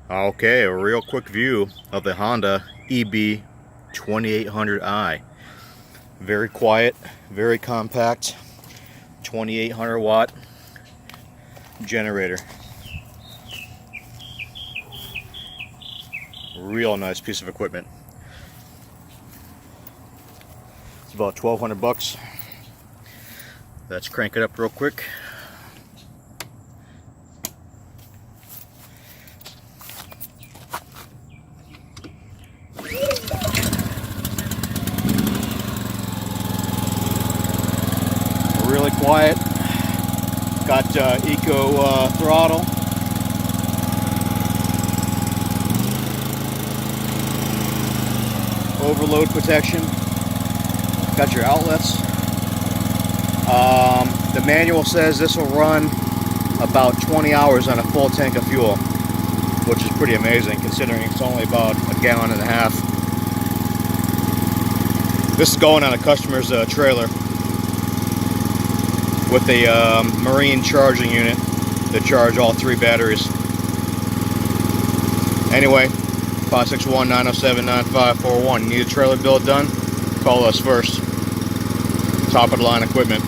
Okay, a real quick view of the Honda EB2800i. Very quiet, very compact, 2800 watt generator. Real nice piece of equipment. It's about 1,200 bucks. Let's crank it up real quick. Really quiet. Got eco throttle. Overload protection. Got your outlets. The manual says this will run about 20 hours on a full tank of fuel, which is pretty amazing considering it's only about 1.5 gallons. This is going on a customer's trailer with a marine charging unit to charge all 3 batteries. Anyway, 561-907-9541. Need a trailer build done? Call us first. Top of the line equipment.